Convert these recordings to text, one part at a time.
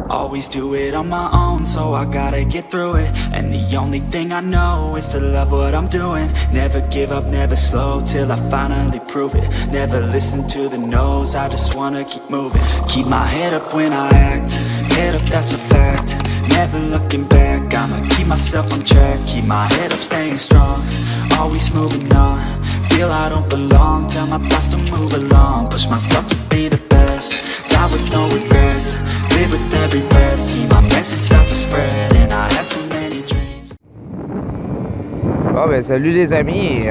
Always do it on my own, so I gotta get through it. And the only thing I know is to love what I'm doing. Never give up, never slow, till I finally prove it. Never listen to the no's, I just wanna keep moving. Keep my head up when I act, head up, that's a fact. Never looking back, I'ma keep myself on track. Keep my head up, staying strong, always moving on. Feel I don't belong, tell my thoughts to move along. Push myself to be the best, die with no regrets. Live with every breath, see my message start to spread. And I had so many dreams. Ah ben salut les amis.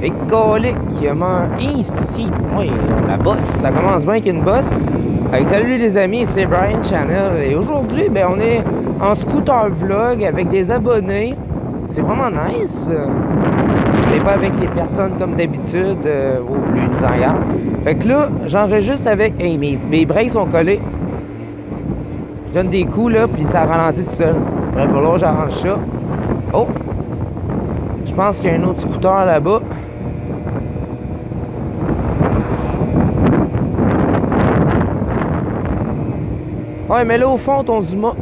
Et colique, ici, oui, la bosse, ça commence bien qu'une bosse. Salut les amis, c'est Brian Channel. Et aujourd'hui, ben on est en scooter vlog avec des abonnés. C'est vraiment nice. On n'est pas avec les personnes comme d'habitude, lui nous en regarde. Fait que là, j'enregistre avec... Hey, mes brakes sont collés. Je donne des coups là, puis ça ralentit tout seul. Bref, là, j'arrange ça. Oh! Je pense qu'il y a un autre scooter là-bas. Ouais, mais là, au fond, ton Zuma.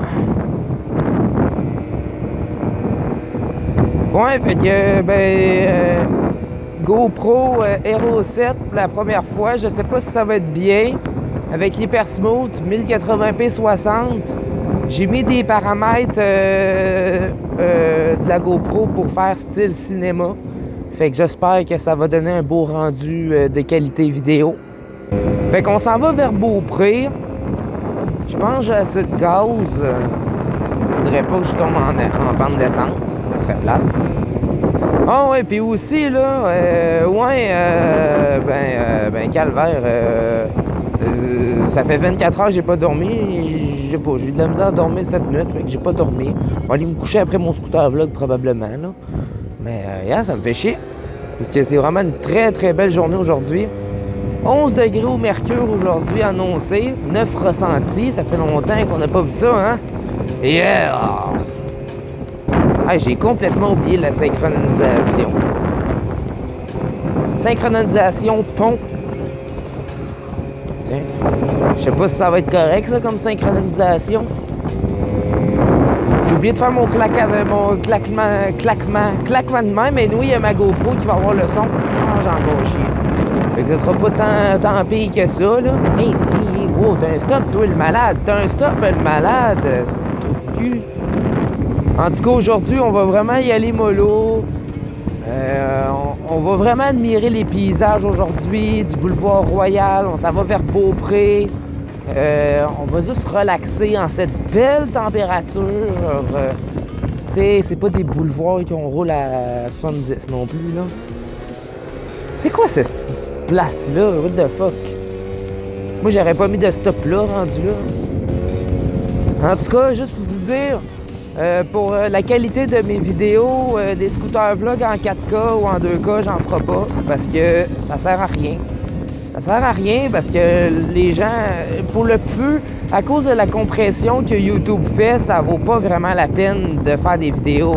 Ouais, fait que, GoPro Hero 7 pour la première fois. Je sais pas si ça va être bien. Avec l'Hyper Smooth 1080p 60. J'ai mis des paramètres de la GoPro pour faire style cinéma. Fait que j'espère que ça va donner un beau rendu de qualité vidéo. Fait qu'on s'en va vers Beaupré. Je pense que j'ai assez de gaz. Faudrait pas que je tombe en panne d'essence. Ça serait plate. Ah ouais, puis aussi là, calvaire. Ça fait 24 heures que j'ai pas dormi. J'ai eu de la misère à dormir 7 minutes, fait que j'ai pas dormi. Je vais aller me coucher après mon scooter vlog probablement là. Mais ça me fait chier. Parce que c'est vraiment une très très belle journée aujourd'hui. 11 degrés au mercure aujourd'hui annoncé, 9 ressentis, ça fait longtemps qu'on n'a pas vu ça, hein? Yeah! Hey, j'ai complètement oublié la synchronisation. Synchronisation pont. Tiens, je sais pas si ça va être correct ça comme synchronisation. J'ai oublié de faire mon claquement de main, mais nous, il y a ma GoPro qui va avoir le son. Ah, j'ai encore chier. Fait que ça sera pas tant pire que ça, là. Hey, wow, t'as un stop, toi, le malade. T'as un stop, le malade. C'est un trou de cul. En tout cas, aujourd'hui, on va vraiment y aller mollo. On va vraiment admirer les paysages aujourd'hui, du boulevard Royal. On s'en va vers Beaupré. On va juste relaxer en cette belle température. Tu sais, c'est pas des boulevards qu'on roule à 70 non plus, là. C'est quoi cette place-là? What the fuck? Moi, j'aurais pas mis de stop-là, rendu là. En tout cas, juste pour vous dire, pour la qualité de mes vidéos, des scooters vlog en 4K ou en 2K, j'en ferai pas parce que ça sert à rien. Ça sert à rien parce que les gens, pour le peu, à cause de la compression que YouTube fait, ça vaut pas vraiment la peine de faire des vidéos,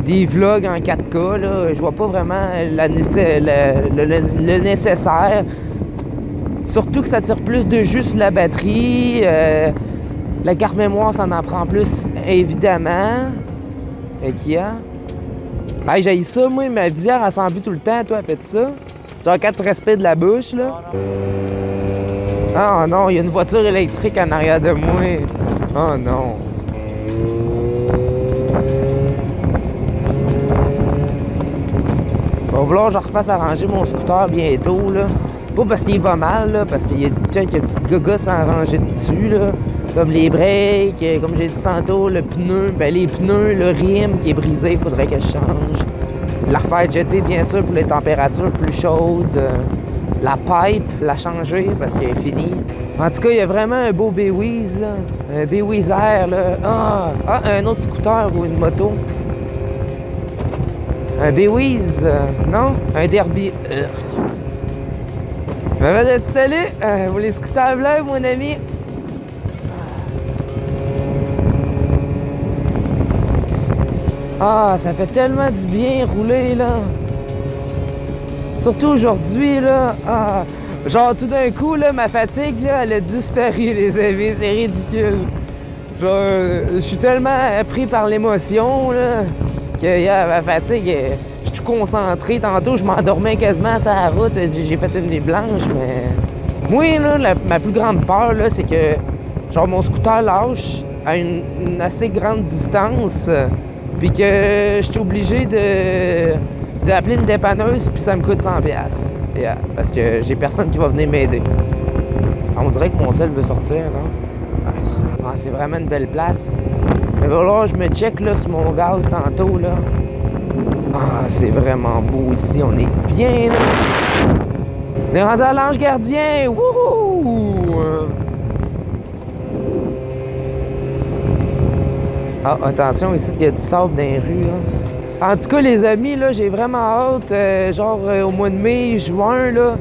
des vlogs en 4K. Là. Je vois pas vraiment le nécessaire. Surtout que ça tire plus de jus sur la batterie. La carte mémoire, ça en prend plus, évidemment. Et qui a? Hey, j'ai ça, moi, ma visière, elle s'en but tout le temps. Toi, elle fait ça. Genre quand tu respires de la bouche, là. Oh non, il y a une voiture électrique en arrière de moi. Oh non. Il va falloir que je refasse arranger mon scooter bientôt, là. Pas parce qu'il va mal, là, parce qu'il y a quelques petites gogosses à arranger dessus, là. Comme les breaks, comme j'ai dit tantôt, le pneu, les pneus, le rim qui est brisé, il faudrait que je change. La refaire jeter, bien sûr, pour les températures plus chaudes. La pipe, la changer parce qu'elle est finie. En tout cas, il y a vraiment un beau Bewiz, là. Un Bewiz Air, là. Un autre scooter ou une moto. Un Bewiz, non? Un Derby. Salut! Vous les scooters bleus, mon ami? Ah, ça fait tellement du bien rouler, là. Surtout aujourd'hui, là. Ah, Genre, tout d'un coup, là, ma fatigue, là, elle a disparu, les amis. C'est ridicule. Genre, je suis tellement pris par l'émotion, là, que ma fatigue, je suis tout concentré. Tantôt, je m'endormais quasiment sur la route. J'ai fait une nuit blanche, mais... Moi, là, ma plus grande peur, là, c'est que, genre, mon scooter lâche à une assez grande distance, puis que je suis obligé d'appeler une dépanneuse, puis ça me coûte 100$. Yeah, parce que j'ai personne qui va venir m'aider. On dirait que mon sel veut sortir, non? Ah, c'est vraiment une belle place. Mais voilà, je me check là, sur mon gaz tantôt, là. Ah, c'est vraiment beau ici. On est bien, là. On est rendu à l'Ange Gardien. Wouhou! Ah, attention, ici, il y a du sable dans les rues, là. En tout cas, les amis, là, j'ai vraiment hâte, au mois de mai, juin, là,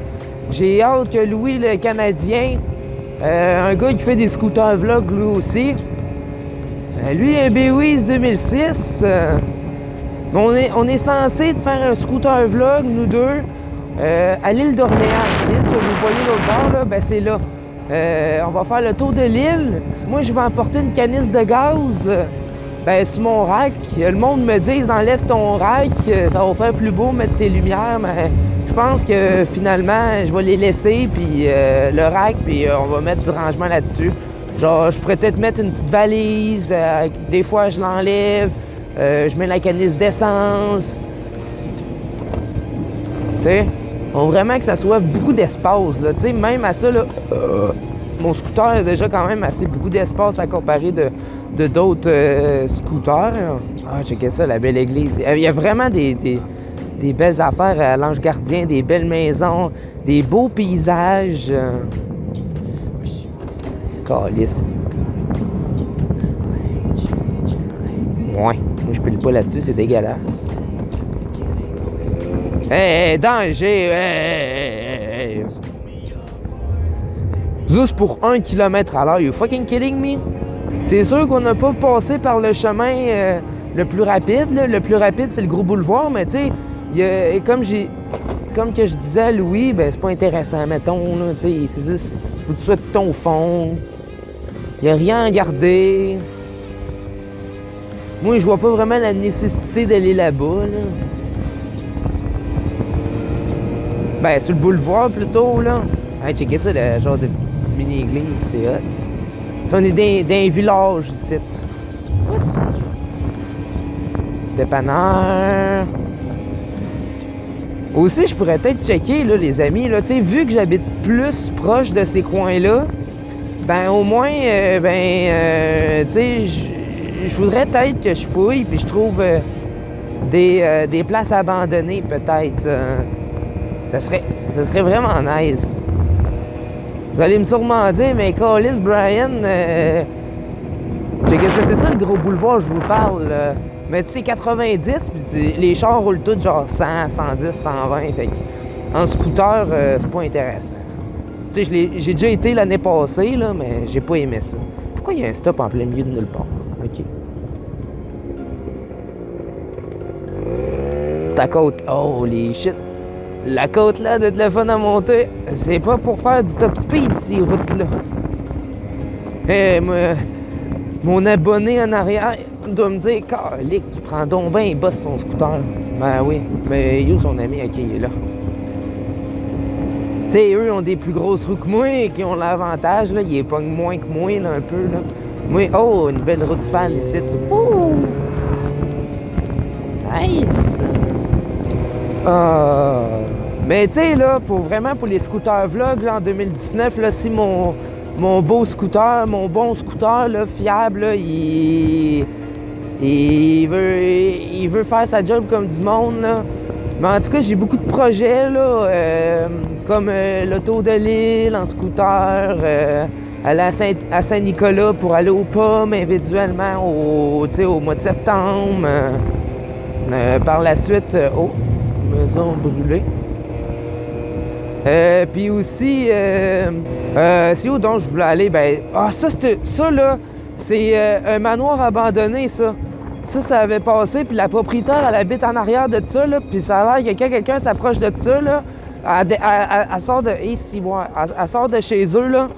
j'ai hâte que Louis, le Canadien, un gars qui fait des scooters vlogs lui aussi, lui, un BWS 2006, on est censé faire un scooter vlog, nous deux, à l'île d'Orléans. L'île que vous voyez l'autre bord, là, ben c'est là. On va faire le tour de l'île. Moi, je vais emporter une canisse de gaz. Ben, sur mon rack, le monde me dit, enlève ton rack, ça va faire plus beau, mettre tes lumières, mais je pense que finalement, je vais les laisser, puis le rack, puis on va mettre du rangement là-dessus. Genre, je pourrais peut-être mettre une petite valise, des fois je l'enlève, je mets la canisse d'essence. Tu sais, faut vraiment que ça soit beaucoup d'espace, là, tu sais, même à ça, là, mon scooter a déjà quand même assez beaucoup d'espace à comparer de d'autres scooters. Ah, checkez ça, la belle église. Il y a vraiment des belles affaires à l'Ange Gardien, des belles maisons, des beaux paysages. Calice. Ouais, moi je pile pas là-dessus, c'est dégueulasse. Hey, danger! Hey. Juste pour 1 km à l'heure, you fucking kidding me? C'est sûr qu'on n'a pas passé par le chemin le plus rapide. Là. Le plus rapide, c'est le gros boulevard, mais tu sais, comme que je disais à Louis, ben c'est pas intéressant, mettons, là, tu sais, c'est juste, faut que tu sois de ton fond. Il n'y a rien à garder. Moi, je vois pas vraiment la nécessité d'aller là-bas, là. Ben, sur le boulevard, plutôt, là. Hey, checkez ça, le genre de petite mini-église, c'est hot. On est dans un village ici. Dépanneur. Aussi, je pourrais peut-être checker, là, les amis, là, tu sais, vu que j'habite plus proche de ces coins-là, ben au moins, tu sais, je voudrais peut-être que je fouille puis je trouve des places abandonnées, peut-être. Ça serait vraiment nice. Vous allez me sûrement dire, mais Callis, Brian, c'est ça le gros boulevard, je vous parle. Mais tu sais, 90, puis les chars roulent tous genre 100, 110, 120. Fait en scooter, c'est pas intéressant. Tu sais, j'ai déjà été l'année passée, là, mais j'ai pas aimé ça. Pourquoi il y a un stop en plein milieu de nulle part? OK. C'est à côte. Holy shit! La côte là doit être le fun à monter. C'est pas pour faire du top speed, ces routes-là. Mon abonné en arrière doit me dire, calique, qui prend donc bien et bosse son scooter. Ben oui, mais yo, son ami, ok, il est là. Tu sais, eux ont des plus grosses roues que moi qui ont l'avantage, là. Ils pognent moins que moi, là, un peu, là. Moi, oh, une belle route fan ici. Ouh! Nice! Mais tu sais, là, pour les scooters vlogs, là, en 2019, là, si mon bon scooter, là, fiable, là, il veut faire sa job comme du monde, là. Mais en tout cas, j'ai beaucoup de projets, là, comme l'auto de l'île en scooter, aller à Saint-Nicolas pour aller aux pommes individuellement au mois de septembre. Par la suite, maison brûlée. Puis aussi, c'est où donc je voulais aller? Ben, ça là, c'est un manoir abandonné, ça. Ça avait passé, puis la propriétaire, elle habite en arrière de ça, là, puis ça a l'air que quand quelqu'un s'approche de ça, là, Elle sort de... Ici, elle sort de chez eux, là.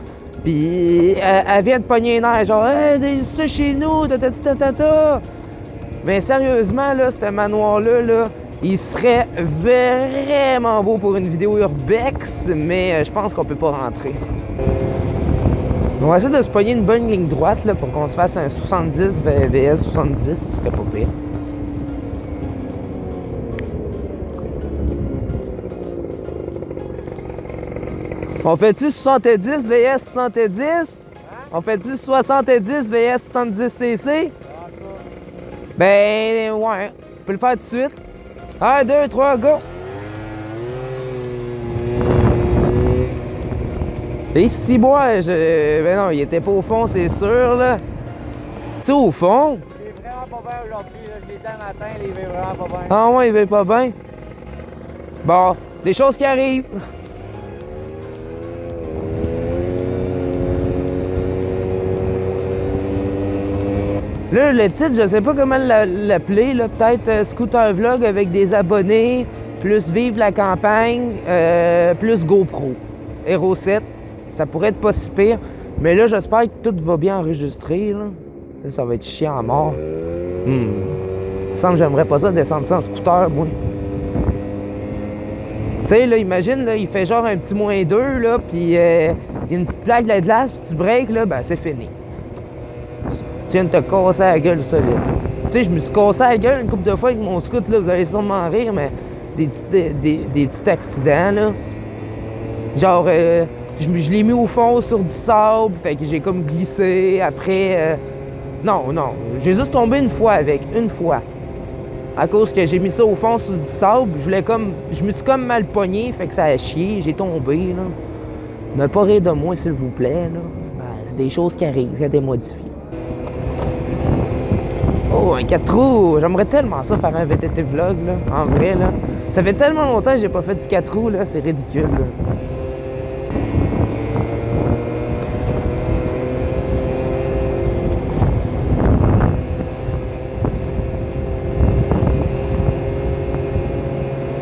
Puis elle vient de pogner les nerfs, genre, hey, c'est chez nous, ta. Mais sérieusement, là, ce manoir-là, là, il serait vraiment beau pour une vidéo urbex, mais je pense qu'on peut pas rentrer. On va essayer de se pogner une bonne ligne droite là, pour qu'on se fasse un 70 VS 70, ce serait pas pire. On fait-tu 70 VS 70? Hein? On fait-tu 70 VS 70 CC? Ben, ouais. On peut le faire tout de suite. 1, 2, 3, go! Et si moi, ben non, il était pas au fond, c'est sûr, là. Tu sais, au fond? Il est vraiment pas bien aujourd'hui, là. Je l'étais le matin, il est vraiment pas bien. Ah ouais, il va pas bien. Bon, des choses qui arrivent. Là, le titre, je sais pas comment l'appeler, là. Peut-être Scooter Vlog avec des abonnés, plus Vive la campagne, plus GoPro. Hero 7, ça pourrait être pas si pire. Mais là, j'espère que tout va bien enregistré, là. Là, ça va être chiant à mort. Il me semble que j'aimerais pas ça descendre ça en scooter, moi. Tu sais, là, imagine, là, il fait genre un petit -2, là, puis il y a une petite plaque de glace, puis tu breaks, là, ben c'est fini. Tu viens de te casser la gueule solide. Tu sais, je me suis cassé la gueule une couple de fois avec mon scoot, là, vous allez sûrement rire, mais des petits accidents, là. Genre, je l'ai mis au fond sur du sable, fait que j'ai comme glissé. Après, non, j'ai juste tombé une fois avec, une fois. À cause que j'ai mis ça au fond sur du sable, je me suis comme mal pogné, fait que ça a chié, j'ai tombé, là. Ne pas rire de moi, s'il vous plaît, là. Ben, c'est des choses qui arrivent, il y a des modifiés. Oh, un 4 roues! J'aimerais tellement ça faire un VTT vlog, là, en vrai, là. Ça fait tellement longtemps que j'ai pas fait du 4 roues, là, c'est ridicule, là.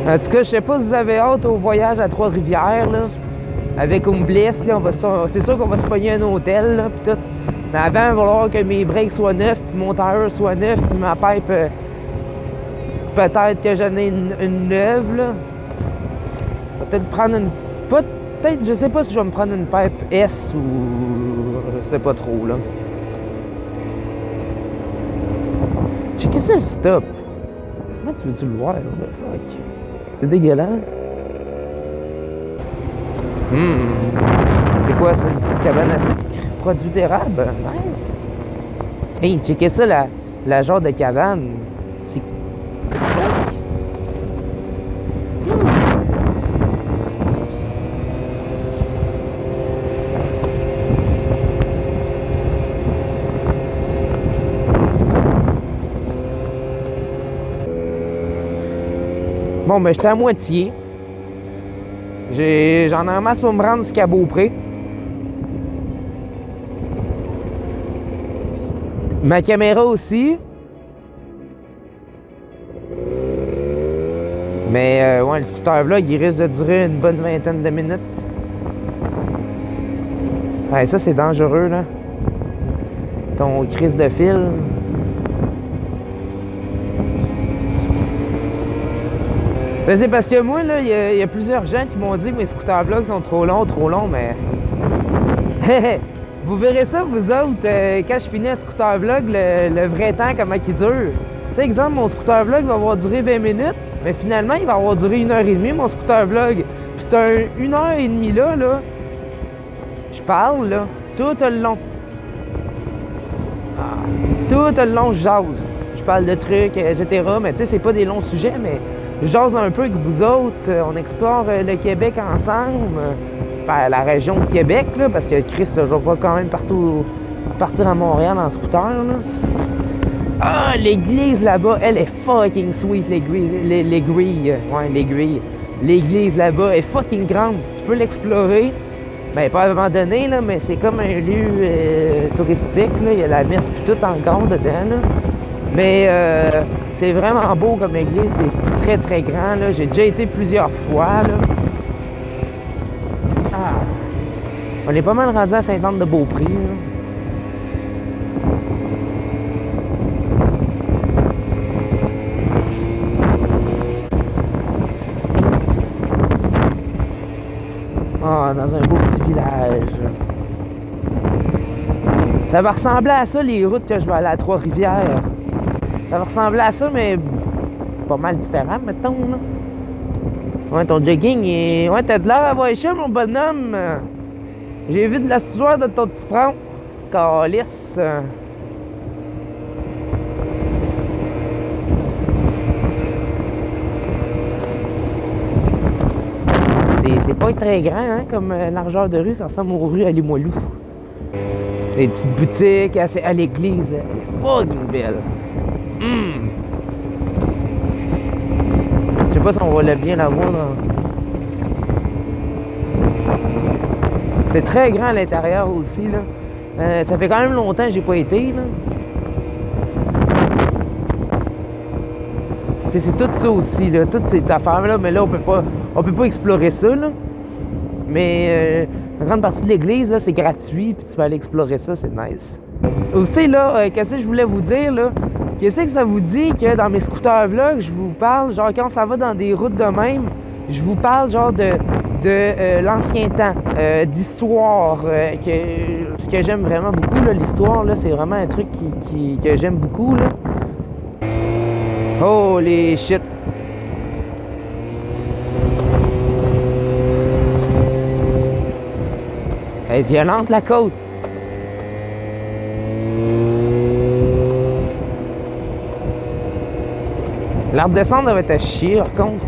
En tout cas, je sais pas si vous avez hâte au voyage à Trois-Rivières, là. Avec Umbliss, là, c'est sûr qu'on va se pogner un hôtel, là, pis tout. Mais avant, il va falloir que mes breaks soient neufs, puis mon tire soit neuf, puis ma pipe, peut-être que j'en ai une neuve, là. Peut-être prendre une... Peut-être, je sais pas si je vais me prendre une pipe S ou... Je sais pas trop, là. Qu'est-ce que c'est le stop? Comment tu veux-tu le voir, là? The fuck? C'est dégueulasse. C'est quoi, ça? Une cabane à sucre? Produit d'érable? Nice! Hey, checkez ça, la genre de cabane. C'est... Bon, ben, j'étais à moitié. J'en ai en masse pour me rendre jusqu'à Beaupré. Ma caméra aussi. Mais, ouais, le scooter vlog, il risque de durer une bonne vingtaine de minutes. Ouais, ça, c'est dangereux, là. Ton crise de fil. Ben, c'est parce que moi, là, il y a plusieurs gens qui m'ont dit que mes scooters vlogs sont trop longs, mais... Vous verrez ça, vous autres, quand je finis un scooter vlog, le vrai temps, comment il dure. Tu sais, exemple, mon scooter vlog va avoir duré 20 minutes, mais finalement, il va avoir duré 1h30, mon scooter vlog. Puis c'est un 1h30 là, je parle, là, tout le long. Tout le long, je jase. Je parle de trucs, etc. Mais tu sais, c'est pas des longs sujets, mais... Je jase un peu avec vous autres, on explore le Québec ensemble, la région de Québec, là, parce que Chris, je vais quand même partir à Montréal en scooter. Là. Ah, l'église là-bas, elle est fucking sweet, l'église. Ouais, l'église. L'église là-bas est fucking grande, tu peux l'explorer. Ben, pas abandonné, là, mais c'est comme un lieu touristique, là. Il y a la messe puis tout encore dedans, là. Mais c'est vraiment beau comme église, c'est très très grand, là. J'ai déjà été plusieurs fois, là. On est pas mal rendu à Sainte-Anne-de-Beaupré, là. Ah, dans un beau petit village. Ça va ressembler à ça, les routes que je vais aller à Trois-Rivières. Ça va ressembler à ça, mais pas mal différent, mettons, là. Ouais, ton jogging, ouais, t'as de l'air à voir ça, mon bonhomme. J'ai vu de la sueur de ton petit front. Calice. C'est pas très grand, hein, comme largeur de rue. Ça ressemble aux rues à Limoilou. Des petites boutiques à l'église. Elle est fucking belle. Je sais pas si on va bien la voir dans... C'est très grand à l'intérieur aussi, là. Ça fait quand même longtemps que j'ai pas été, là. Tu sais, c'est tout ça aussi, là. Toute cette affaire-là, mais là, on peut pas explorer ça, là. Mais une grande partie de l'église, là, c'est gratuit, puis tu peux aller explorer ça, c'est nice. Aussi, là, qu'est-ce que je voulais vous dire, là? Qu'est-ce que ça vous dit que dans mes scooters vlogs, je vous parle, genre, quand ça va dans des routes de même, je vous parle, genre, de l'ancien temps, d'histoire, ce que j'aime vraiment beaucoup, là, l'histoire, là, c'est vraiment un truc que j'aime beaucoup, là. Holy shit! Elle est violente, la côte! La redescendre va être à chier, par contre.